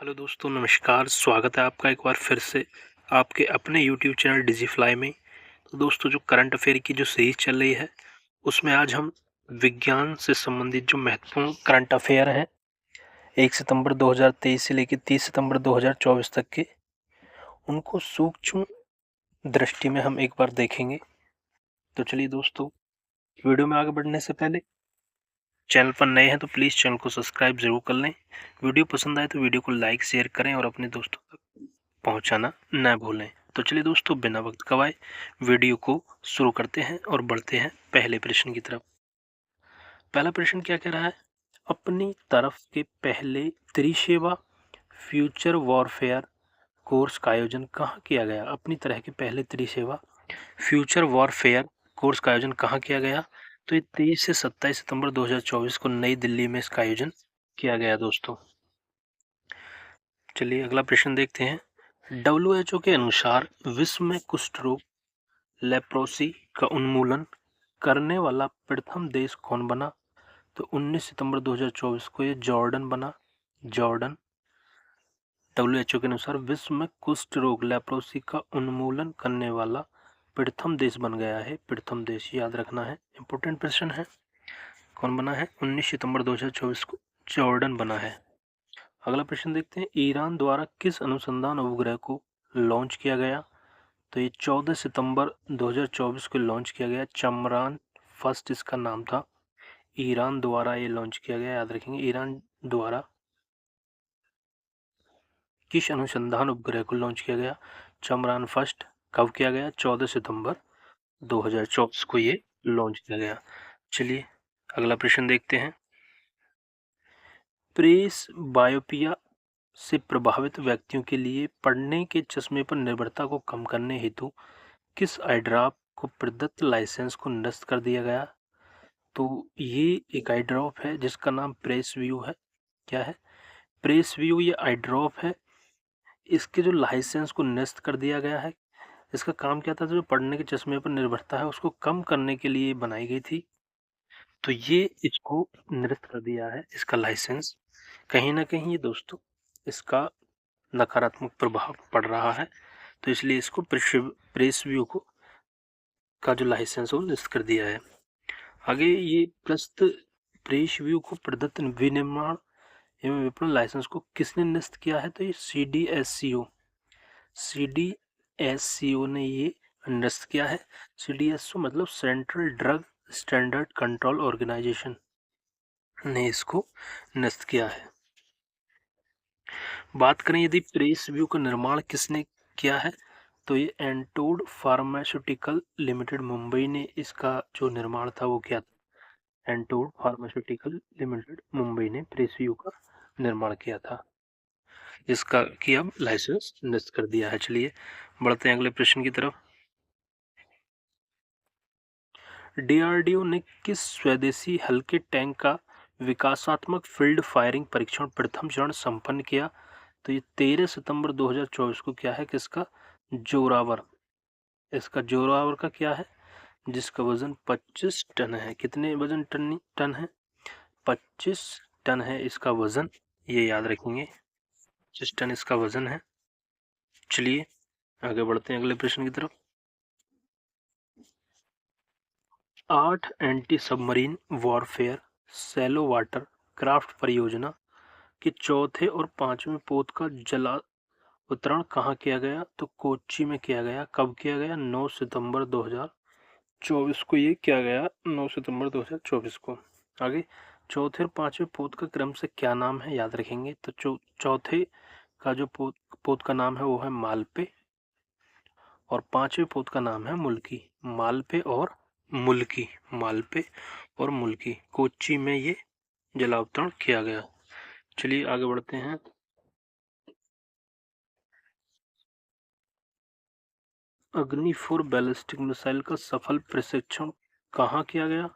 Hello दोस्तों, नमस्कार। स्वागत है आपका एक बार फिर से आपके अपने यूट्यूब चैनल डिजीफ्लाई में। तो दोस्तों, जो करंट अफेयर की जो सीरीज चल रही है उसमें आज हम विज्ञान से संबंधित जो महत्वपूर्ण करंट अफेयर हैं 1 सितंबर 2023 से लेकर 30 सितंबर 2024 तक के, उनको सूक्ष्म दृष्टि में हम एक बार देखेंगे। तो चलिए दोस्तों, वीडियो में आगे बढ़ने से पहले चैनल पर नए हैं तो प्लीज़ चैनल को सब्सक्राइब जरूर कर लें। वीडियो पसंद आए तो वीडियो को लाइक शेयर करें और अपने दोस्तों तक पहुंचाना न भूलें। तो चलिए दोस्तों, बिना वक्त गवाए वीडियो को शुरू करते हैं और बढ़ते हैं पहले प्रश्न की तरफ। पहला प्रश्न क्या कह रहा है? अपनी तरफ के पहले त्रिसेवा फ्यूचर वॉरफेयर कोर्स का आयोजन कहाँ किया गया? अपनी तरह के पहले त्रिसेवा फ्यूचर वॉरफेयर कोर्स का आयोजन कहाँ किया गया? तो ये 23 से 27 सितंबर 2024 को नई दिल्ली में इसका आयोजन किया गया दोस्तों। चलिए अगला प्रश्न देखते हैं। WHO के अनुसार विश्व में कुष्ठ रोग लेप्रोसी का उन्मूलन करने वाला प्रथम देश कौन बना? तो 19 सितंबर 2024 को ये जॉर्डन बना। जॉर्डन। WHO के अनुसार विश्व में कुष्ठ रोग लेप्रोसी का उन्मूलन करने वाला प्रथम देश बन गया है। प्रथम देश याद रखना है, इंपॉर्टेंट प्रश्न है। कौन बना है? 19 सितंबर 2024 को जॉर्डन बना है। अगला प्रश्न देखते हैं। ईरान द्वारा किस अनुसंधान उपग्रह को लॉन्च किया गया? तो ये 14 सितंबर 2024 को लॉन्च किया गया। चमरान फर्स्ट इसका नाम था। ईरान द्वारा ये लॉन्च किया गया, याद रखेंगे। ईरान द्वारा किस अनुसंधान उपग्रह को लॉन्च किया गया? चमरान फर्स्ट। कब किया गया? 14 सितंबर 2024 को ये लॉन्च किया गया। चलिए अगला प्रश्न देखते हैं। प्रेस बायोपिया से प्रभावित व्यक्तियों के लिए पढ़ने के चश्मे पर निर्भरता को कम करने हेतु किस आई ड्रॉप को प्रदत्त लाइसेंस को निरस्त कर दिया गया? तो ये एक आई ड्रॉप है जिसका नाम प्रेस व्यू है। क्या है? प्रेस व्यू ये आई ड्रॉप है। इसके जो लाइसेंस को निरस्त कर दिया गया है। इसका काम क्या था? जो पढ़ने के चश्मे पर निर्भरता है उसको कम करने के लिए बनाई गई थी। तो ये इसको निरस्त कर दिया है, इसका लाइसेंस। कहीं ना कहीं ये दोस्तों इसका नकारात्मक प्रभाव पड़ रहा है, तो इसलिए इसको प्रेस व्यू को का जो लाइसेंस हो निरस्त कर दिया है। आगे ये प्रस्तुत प्रेस व्यू को प्रदत्त विनिर्माण एवं विपणन लाइसेंस को किसने निरस्त किया है? तो ये सीडीएससीओ ने ये निरस्त किया है। सीडीएसओ मतलब central drug standard control organisation ने इसको निरस्त किया है। बात करें यदि प्रेस व्यू का निर्माण किसने किया है, तो ये एंटोड फार्मास्यूटिकल लिमिटेड मुंबई ने इसका जो निर्माण था वो किया था। एंटोड फार्मास्यूटिकल लिमिटेड मुंबई ने प्रेस व्यू का निर्माण किया था, जिसका कि अब लाइसेंस निरस्त कर दिया है। चलिए बढ़ते हैं अगले प्रश्न की तरफ। डीआरडीओ ने किस स्वदेशी हल्के टैंक का विकासात्मक फील्ड फायरिंग परीक्षण प्रथम चरण संपन्न किया? तो ये 13 सितंबर 2024 को क्या है? किसका? जोरावर। इसका जोरावर का क्या है? जिसका वजन 25 टन है। कितने वजन टन है? 25 टन है इसका वजन, ये याद रखेंगे। 25 टन इसका वजन है। चलिए आगे बढ़ते हैं अगले प्रश्न की तरफ। 8 anti submarine warfare shallow water craft परियोजना के चौथे और पांचवें पोत का जलावतरण कहाँ किया गया? तो कोच्चि में किया गया। कब किया गया? 9 सितंबर 2024 को ये किया गया। 9 सितंबर 2024 को। आगे चौथे और पांचवें पोत का क्रम से क्या नाम है? याद रखेंगे। तो चौथे का जो पोत का नाम है वो है मालपे, और पांचवें पोत का नाम है मुल्की। मालपे और मुल्की। मालपे और मुल्की कोच्चि में ये जलावतरण किया गया। चलिए आगे बढ़ते हैं। अग्नि 4 बैलिस्टिक मिसाइल का सफल प्रशिक्षण कहाँ किया गया?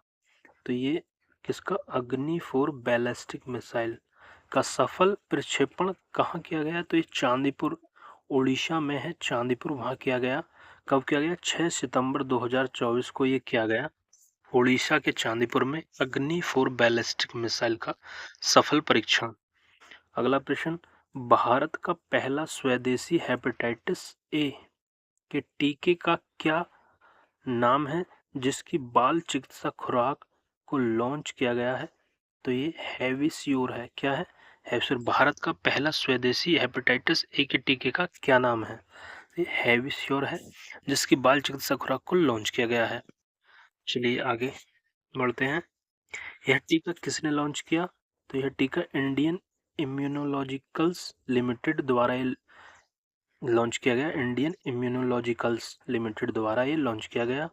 तो ये किसका? अग्नि 4 बैलिस्टिक मिसाइल का सफल प्रक्षेपण कहाँ किया गया? तो ये चांदीपुर उड़ीसा में है। चांदीपुर वहाँ किया गया। कब किया गया? 6 सितंबर 2024 को ये किया गया। उड़ीसा के चांदीपुर में अग्नि 4 बैलिस्टिक मिसाइल का सफल परीक्षण। अगला प्रश्न। भारत का पहला स्वदेशी हेपेटाइटिस ए के टीके का क्या नाम है जिसकी बाल चिकित्सा खुराक को लॉन्च किया गया है? तो ये हैविस्योर है। क्या है? हैविस्योर। भारत का पहला स्वदेशी हेपेटाइटिस ए के टीके का क्या नाम है? ये हैविस्योर है, जिसकी बाल चिकित्सा खुराक को लॉन्च किया गया है। चलिए आगे बढ़ते हैं। यह टीका किसने लॉन्च किया? तो यह टीका इंडियन इम्यूनोलॉजिकल्स लिमिटेड द्वारा लॉन्च किया गया। इंडियन इम्यूनोलॉजिकल्स लिमिटेड द्वारा ये लॉन्च किया गया।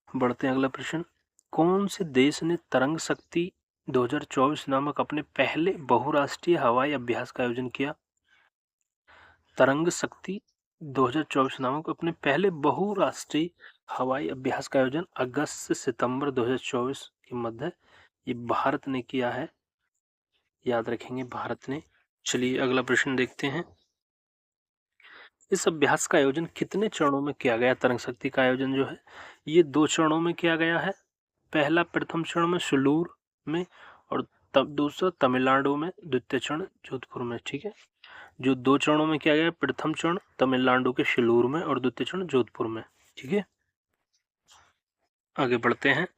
बढ़ते हैं अगला प्रश्न। कौन से देश ने तरंग शक्ति 2024 नामक अपने पहले बहुराष्ट्रीय हवाई अभ्यास का आयोजन किया? तरंग शक्ति 2024 नामक अपने पहले बहुराष्ट्रीय हवाई अभ्यास का आयोजन अगस्त से सितंबर 2024 के मध्य ये भारत ने किया है। याद रखेंगे, भारत ने। चलिए अगला प्रश्न देखते हैं। इस अभ्यास का आयोजन कितने चरणों में किया गया? तरंग शक्ति का आयोजन जो है ये 2 चरणों में किया गया है। पहला प्रथम चरण में सुलूर में और तब दूसरा तमिलनाडु में, द्वितीय चरण जोधपुर में। ठीक है, जो 2 चरणों में किया गया, प्रथम चरण तमिलनाडु के शिलूर में और द्वितीय चरण जोधपुर में। ठीक है, आगे बढ़ते हैं।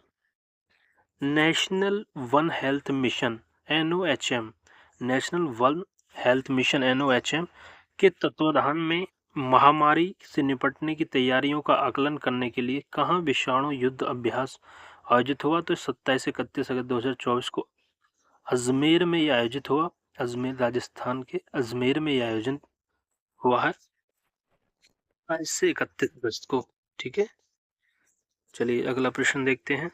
National one health mission NOHM, national one health mission NOHM के तत्वाधान में महामारी से निपटने की तैयारियों का आकलन करने के लिए कहाँ विषाणु युद्ध अभ्यास आयोजित हुआ? तो 27-31 अगस्त 2024 को अजमेर में यह आयोजित हुआ। अजमेर, राजस्थान के अजमेर में यह आयोजन हुआ है 27 से 31 अगस्त को। ठीक है, चलिए अगला प्रश्न देखते हैं।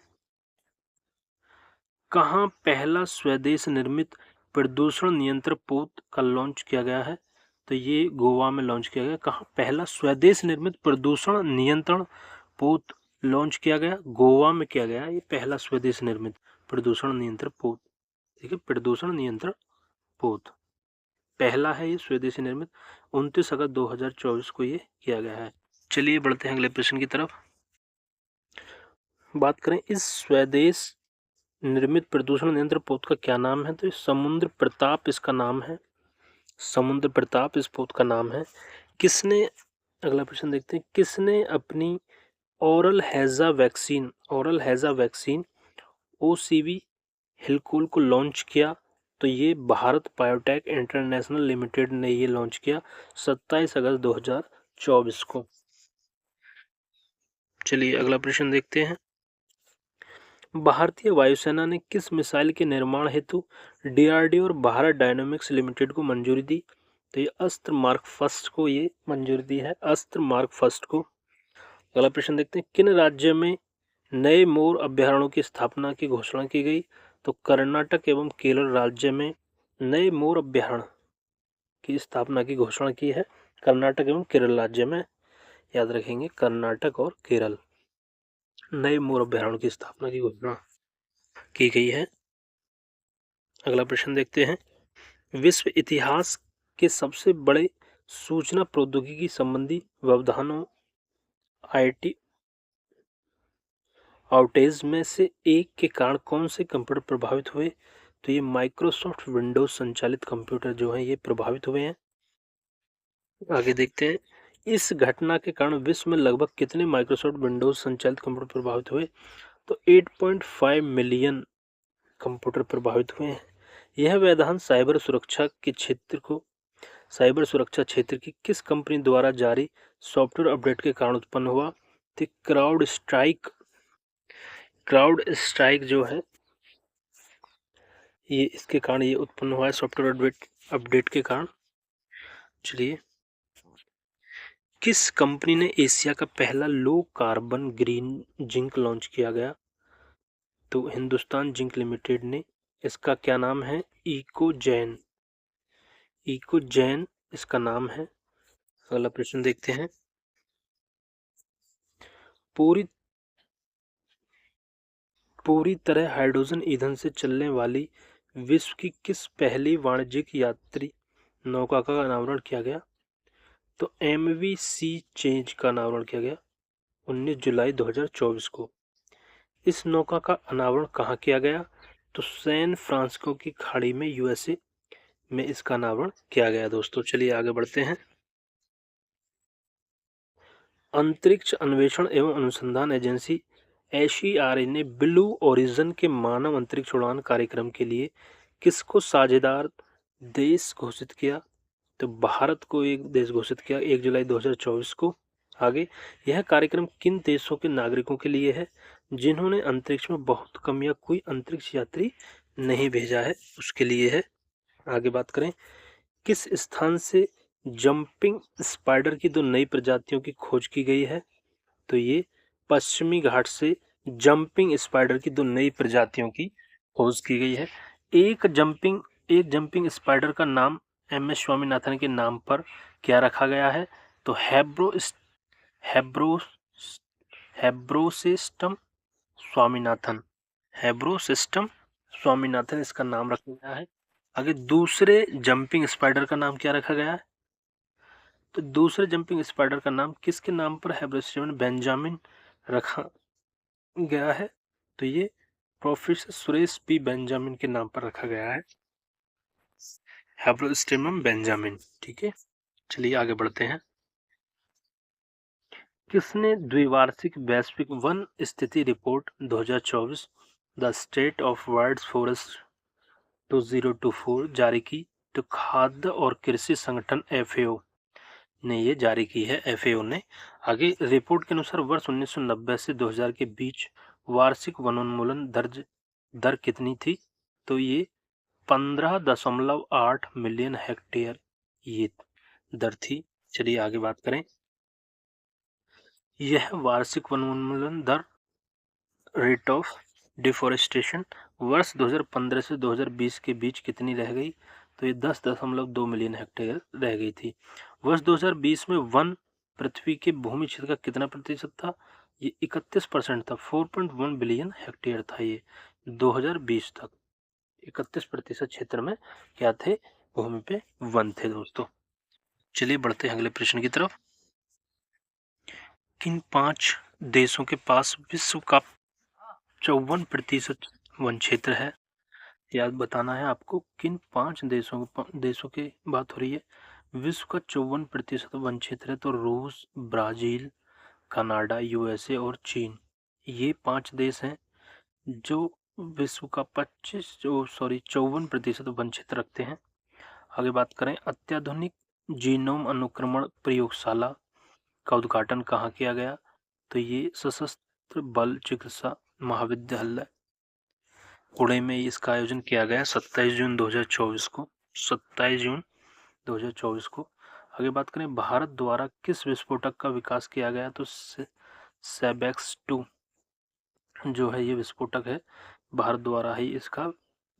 कहाँ पहला स्वदेश निर्मित प्रदूषण नियंत्रण पोत का लॉन्च किया गया है? तो ये गोवा में लॉन्च किया गया। कहाँ पहला स्वदेश निर्मित प्रदूषण नियंत्रण पोत लॉन्च किया गया? गोवा में किया गया। ये पहला स्वदेश निर्मित प्रदूषण नियंत्रण पोत। ठीक है, प्रदूषण नियंत्रण पोत पहला है ये स्वदेशी निर्मित। 29 अगस्त 2024 को ये किया गया है। चलिए बढ़ते हैं अगले प्रश्न की तरफ। बात करें इस स्वदेश निर्मित प्रदूषण नियंत्रण पोत का क्या नाम है? तो ये समुद्र प्रताप इसका नाम है। समुद्र प्रताप इस पोत का नाम है। किसने, अगला प्रश्न देखते हैं, किसने अपनी ओरल हैजा वैक्सीन OCV हिलकूल को लॉन्च किया? तो ये भारत बायोटेक इंटरनेशनल लिमिटेड ने ये लॉन्च किया 27 अगस्त 2024 को। चलिए अगला प्रश्न देखते हैं। भारतीय वायुसेना ने किस मिसाइल के निर्माण हेतु DRDO और भारत डायनामिक्स लिमिटेड को मंजूरी दी? तो ये अस्त्र मार्क फर्स्ट को ये मंजूरी दी है, अस्त्र मार्क फर्स्ट को। अगला प्रश्न देखते हैं। किन राज्य में नए मोर अभ्यारण्यों की स्थापना की घोषणा की गई? तो कर्नाटक एवं केरल राज्य में नए मोर अभ्यारण्य की स्थापना की घोषणा की है। कर्नाटक एवं केरल राज्य में, याद रखेंगे, कर्नाटक और केरल, नए मोर अभ्यारण्य की स्थापना की घोषणा की गई है। अगला प्रश्न देखते हैं। विश्व इतिहास के सबसे बड़े सूचना प्रौद्योगिकी संबंधी व्यवधानों IT आउटेज में से एक के कारण कौन से कंप्यूटर प्रभावित हुए? तो ये माइक्रोसॉफ्ट विंडोज संचालित कंप्यूटर जो है ये प्रभावित हुए हैं। आगे देखते हैं। इस घटना के कारण विश्व में लगभग कितने माइक्रोसॉफ्ट विंडोज संचालित कंप्यूटर प्रभावित हुए? तो 8.5 मिलियन कंप्यूटर प्रभावित हुए हैं। यह व्यवधान साइबर सुरक्षा क्षेत्र की किस कंपनी द्वारा जारी सॉफ्टवेयर अपडेट के कारण उत्पन्न हुआ? तो क्राउड स्ट्राइक जो है ये इसके कारण ये उत्पन्न हुआ है, सॉफ्टवेयर अपडेट के कारण। चलिए, किस कंपनी ने एशिया का पहला low carbon green zinc launch किया गया? तो हिंदुस्तान जिंक लिमिटेड ने। इसका क्या नाम है? इकोजैन इसका नाम है। अगला प्रश्न देखते हैं। पूरी तरह हाइड्रोजन ईंधन से चलने वाली विश्व की किस पहली वाणिज्यिक यात्री नौका का अनावरण किया गया? तो MV सी चेंज का अनावरण किया गया 19 जुलाई 2024 को। इस नौका का अनावरण कहाँ किया गया? तो सैन फ्रांसिस्को की खाड़ी में USA में इसका अनावरण किया गया। दोस्तों चलिए आगे बढ़ते हैं। अंतरिक्ष अन्वेषण एवं अनुसंधान एजेंसी एसईआरए ने ब्लू ओरिजिन के मानव अंतरिक्ष उड़ान कार्यक्रम के लिए किसको साझेदार देश घोषित किया? तो भारत को एक देश घोषित किया 1 जुलाई 2024 को। आगे, यह कार्यक्रम किन देशों के नागरिकों के लिए है जिन्होंने अंतरिक्ष में बहुत कम या कोई अंतरिक्ष यात्री नहीं भेजा है, उसके लिए है। आगे बात करें, किस स्थान से जंपिंग स्पाइडर की 2 नई प्रजातियों की खोज की गई है? तो ये पश्चिमी घाट से जंपिंग स्पाइडर की 2 नई प्रजातियों की खोज की गई है। एक जंपिंग स्पाइडर का नाम एम एस स्वामीनाथन के नाम पर क्या रखा गया है? तो हेब्रोसिस्टम स्वामीनाथन। हेब्रोसिस्टम स्वामीनाथन इसका नाम रखा गया है। आगे, दूसरे जंपिंग स्पाइडर का नाम क्या रखा गया है? तो दूसरे जंपिंग स्पाइडर का नाम किसके नाम पर हेब्रोसिस्टम बेंजामिन रखा गया है? तो ये प्रोफेसर सुरेश पी बेंजामिन के नाम पर रखा गया है, हेब्रोस्टिमम बेंजामिन। ठीक है, चलिए आगे बढ़ते हैं। किसने द्विवार्षिक वैश्विक वन स्थिति report 2024 the state of world forest 2024 जारी की? तो खाद्य और कृषि संगठन FAO ने ये जारी की है, FAO ने। आगे, रिपोर्ट के अनुसार वर्ष 1990 से 2000 के बीच वार्षिक वनोन्मूलन दर कितनी थी? तो ये 15.8 मिलियन हेक्टेयर ये दर थी। चलिए आगे बात करें। यह वार्षिक वनोन्मूलन दर रेट ऑफ डिफोरेस्टेशन वर्ष 2015 से 2020 के बीच कितनी रह गई? तो ये 10.2 मिलियन हेक्टेयर रह गई थी। वर्ष 2020 में वन पृथ्वी के भूमि क्षेत्र का कितना प्रतिशत था? ये 31% था, 4.1 बिलियन हेक्टेयर था ये 2020 तक। 31% क्षेत्र में क्या थे? भूमि पे वन थे। दोस्तों चलिए बढ़ते हैं अगले प्रश्न की तरफ। किन 5 देशों के पास विश्व का 54% वन क्षेत्र है? याद बताना है आपको, किन 5 देशों की बात हो रही है। विश्व का 54% वन क्षेत्र है। तो रूस, ब्राजील, कनाडा, USA और चीन, ये 5 देश हैं जो विश्व का 54% वन क्षेत्र रखते हैं। आगे बात करें, अत्याधुनिक जीनोम अनुक्रमण प्रयोगशाला का उद्घाटन कहाँ किया गया? तो ये सशस्त्र बल चिकित्सा महाविद्यालय पुणे में इसका आयोजन किया गया 27 जून 2024 को। 27 जून 2024 को। आगे बात करें, भारत द्वारा किस विस्फोटक का विकास किया गया? तो सेबेक्स 2 जो है ये विस्फोटक है, भारत द्वारा ही इसका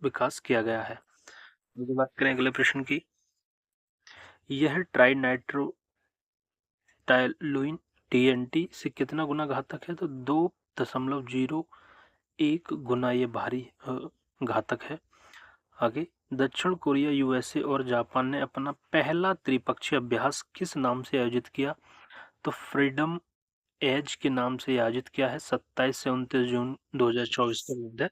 विकास किया गया है। आगे बात करें अगले प्रश्न की। यह ट्राइनाइट्रोटाइलुइन TNT से कितना गुना घातक है? तो 2.01 गुना ये भारी घातक है। आगे, दक्षिण कोरिया, USA और जापान ने अपना पहला त्रिपक्षीय अभ्यास किस नाम से आयोजित किया? तो फ्रीडम एज के नाम से आयोजित किया है 27 से 29 जून 2024 के मध्य।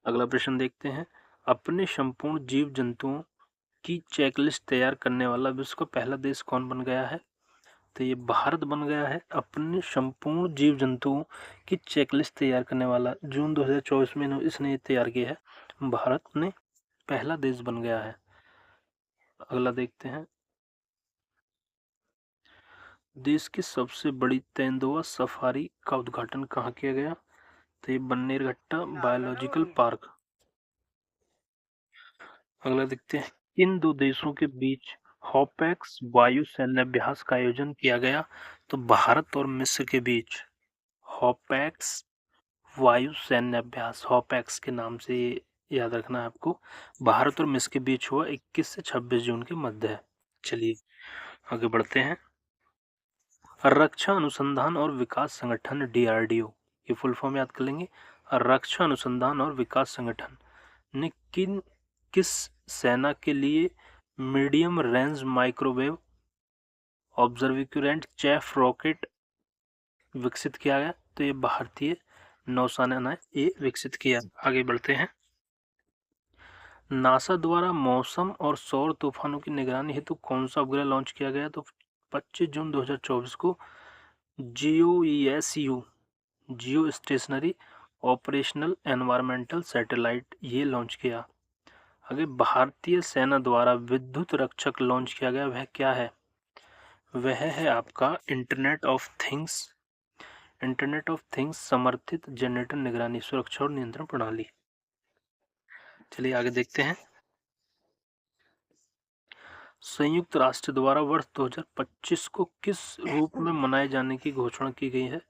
अगला प्रश्न देखते हैं। अपने संपूर्ण जीव जंतुओं की चेकलिस्ट तैयार करने वाला विश्व का पहला देश कौन बन गया है? तो ये भारत बन गया है। अपने संपूर्ण जीव जंतुओं की चेकलिस्ट तैयार करने वाला जून 2024 में इसने तैयार किया है, भारत ने पहला देश बन गया है। अगला देखते हैं। देश की सबसे बड़ी तेंदुआ सफारी का उद्घाटन कहाँ किया गया? तो ये बन्नेरघट्टा बायोलॉजिकल पार्क। अगला देखते हैं, इन 2 देशों के बीच हॉपैक्स वायु सैन्य अभ्यास का आयोजन किया गया? तो भारत और मिस्र के बीच हॉपैक्स वायु सैन्य अभ्यास, हॉपैक्स के नाम से ये याद रखना है आपको, भारत और मिस्र के बीच हुआ 21 से 26 जून के मध्य है। चलिए आगे बढ़ते हैं। रक्षा अनुसंधान और विकास संगठन DRDO, ये फुल फॉर्म याद कर लेंगे। रक्षा अनुसंधान और विकास संगठन ने किस सेना के लिए medium range microwave obscurant chaff rocket विकसित किया गया? तो ये भारतीय नौसेना ने ये विकसित किया। आगे बढ़ते हैं। नासा द्वारा मौसम और सौर तूफानों की निगरानी हेतु कौन सा उपग्रह लॉन्च किया गया? तो 25 जून 2024 को GOESU जियो स्टेशनरी ऑपरेशनल एनवायरमेंटल सैटेलाइट ये लॉन्च किया। आगे, भारतीय सेना द्वारा विद्युत रक्षक लॉन्च किया गया, वह क्या है? वह है आपका इंटरनेट ऑफ थिंग्स समर्थित जनरेटर निगरानी, सुरक्षा और नियंत्रण प्रणाली। चलिए आगे देखते हैं। संयुक्त राष्ट्र द्वारा वर्ष 2025 को किस रूप में मनाए जाने की घोषणा की गई है?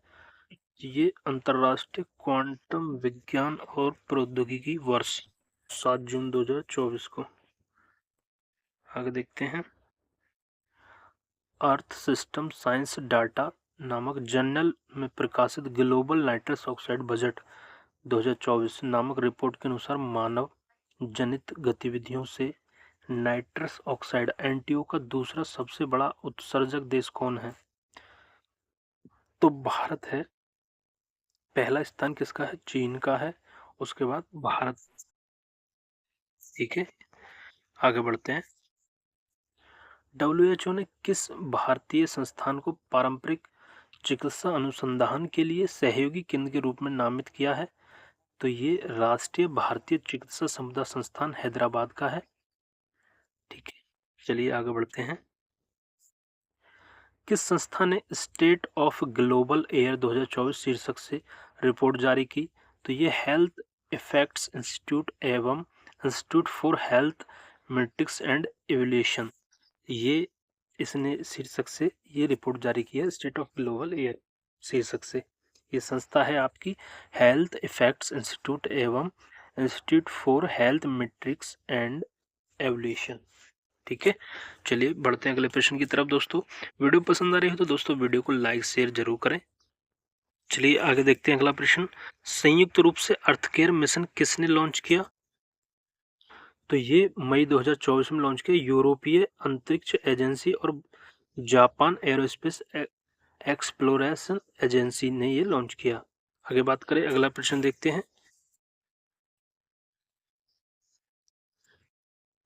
ये अंतर्राष्ट्रीय क्वांटम विज्ञान और प्रौद्योगिकी वर्ष, 7 जून 2024 को। आगे देखते हैं। अर्थ सिस्टम साइंस डाटा नामक जर्नल में प्रकाशित ग्लोबल नाइट्रस ऑक्साइड बजट 2024 नामक रिपोर्ट के अनुसार मानव जनित गतिविधियों से नाइट्रस ऑक्साइड NTO का दूसरा सबसे बड़ा उत्सर्जक देश कौन है? तो भारत है। पहला स्थान किसका है? चीन का है, उसके बाद भारत। ठीक है, आगे बढ़ते हैं। WHO ने किस भारतीय संस्थान को पारंपरिक चिकित्सा अनुसंधान के लिए सहयोगी केंद्र के रूप में नामित किया है? तो ये राष्ट्रीय भारतीय चिकित्सा संपदा संस्थान हैदराबाद का है। ठीक है, चलिए आगे बढ़ते हैं। किस संस्था ने स्टेट ऑफ ग्लोबल एयर 2024 शीर्षक से रिपोर्ट जारी की? तो ये हेल्थ इफेक्ट्स इंस्टीट्यूट एवं institute for health matrix and evaluation, ये इसने शीर्षक से ये रिपोर्ट जारी की है, स्टेट ऑफ ग्लोबल एयर शीर्षक से। ये संस्था है आपकी हेल्थ इफेक्ट्स इंस्टीट्यूट एवं institute for health matrix and evolution. ठीक है, चलिए बढ़ते हैं अगले प्रश्न की तरफ। दोस्तों, वीडियो पसंद आ रही हो तो दोस्तों वीडियो को लाइक शेयर जरूर करें। चलिए आगे देखते हैं अगला प्रश्न। संयुक्त रूप से अर्थकेयर मिशन किसने लॉन्च किया? तो ये मई 2024 में लॉन्च किया यूरोपीय अंतरिक्ष एजेंसी और जापान एरोस्पेस एक्सप्लोरेशन एजेंसी ने ये लॉन्च किया। आगे बात करें, अगला प्रश्न देखते हैं।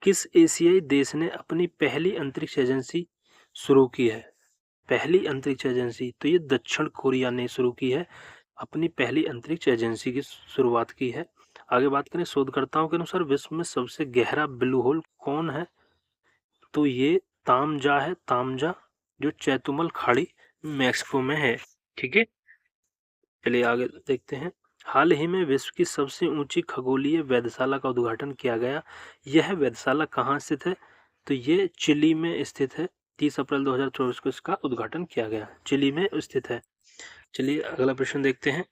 किस एशियाई देश ने अपनी पहली अंतरिक्ष एजेंसी शुरू की है? पहली अंतरिक्ष एजेंसी, तो ये दक्षिण कोरिया ने शुरू की है, अपनी पहली अंतरिक्ष एजेंसी की शुरुआत की है। आगे बात करें, शोधकर्ताओं के अनुसार विश्व में सबसे गहरा ब्लू होल कौन है? तो ये तामजा है, तामजा, जो चैतुमल खाड़ी मैक्सिको में है। ठीक है, चलिए आगे देखते हैं। हाल ही में विश्व की सबसे ऊंची खगोलीय वेधशाला का उद्घाटन किया गया। यह वेधशाला कहाँ स्थित है? तो ये चिली में स्थित है। 30 अप्रैल 2024 को इसका उद्घाटन किया गया, चिली में स्थित है। चलिए अगला प्रश्न देखते हैं।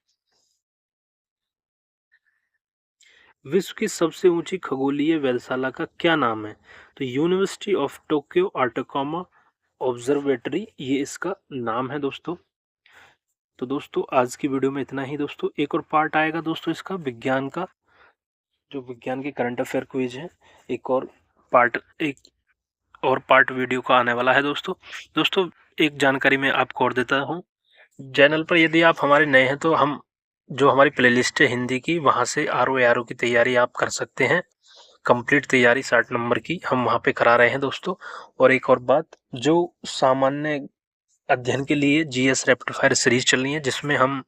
विश्व की सबसे ऊंची खगोलीय वेधशाला का क्या नाम है? तो यूनिवर्सिटी ऑफ टोक्यो आर्टोकामा ऑब्जर्वेटरी, ये इसका नाम है दोस्तों। तो दोस्तों आज की वीडियो में इतना ही दोस्तों। एक और पार्ट आएगा दोस्तों इसका विज्ञान का, जो विज्ञान के करंट अफेयर क्विज है, एक और पार्ट वीडियो का आने वाला है दोस्तों एक जानकारी मैं आपको और देता हूँ। चैनल पर यदि आप हमारे नए हैं तो हम जो हमारी प्लेलिस्ट है हिंदी की, वहाँ से RO की तैयारी आप कर सकते हैं। कंप्लीट तैयारी 60 नंबर की हम वहाँ पे करा रहे हैं दोस्तों। और एक और बात, जो सामान्य अध्ययन के लिए GS रैपिड फायर सीरीज चल रही है, जिसमें हम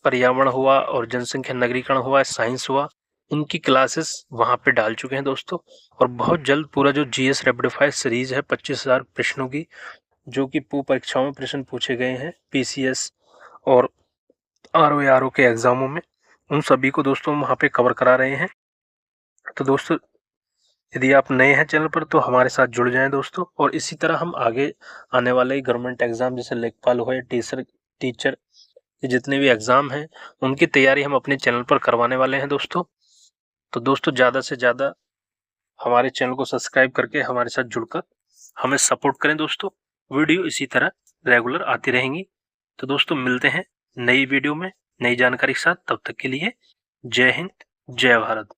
पर्यावरण हुआ और जनसंख्या नगरीकरण हुआ, साइंस हुआ, इनकी क्लासेस वहाँ पे डाल चुके हैं दोस्तों। और बहुत जल्द पूरा जो GS रैपिड फायर सीरीज है 25,000 प्रश्नों की, जो कि परीक्षाओं में प्रश्न पूछे गए हैं PCS और RO के एग्जामों में, उन सभी को दोस्तों वहाँ पे कवर करा रहे हैं। तो दोस्तों यदि आप नए हैं चैनल पर तो हमारे साथ जुड़ जाएं दोस्तों। और इसी तरह हम आगे आने वाले गवर्नमेंट एग्जाम जैसे लेखपाल हो या टीचर ये जितने भी एग्जाम हैं उनकी तैयारी हम अपने चैनल पर करवाने वाले हैं दोस्तों। तो दोस्तों ज़्यादा से ज़्यादा हमारे चैनल को सब्सक्राइब करके हमारे साथ जुड़कर हमें सपोर्ट करें दोस्तों। वीडियो इसी तरह रेगुलर आती रहेंगी। तो दोस्तों मिलते हैं नई वीडियो में नई जानकारी के साथ, तब तक के लिए जय हिंद, जय भारत।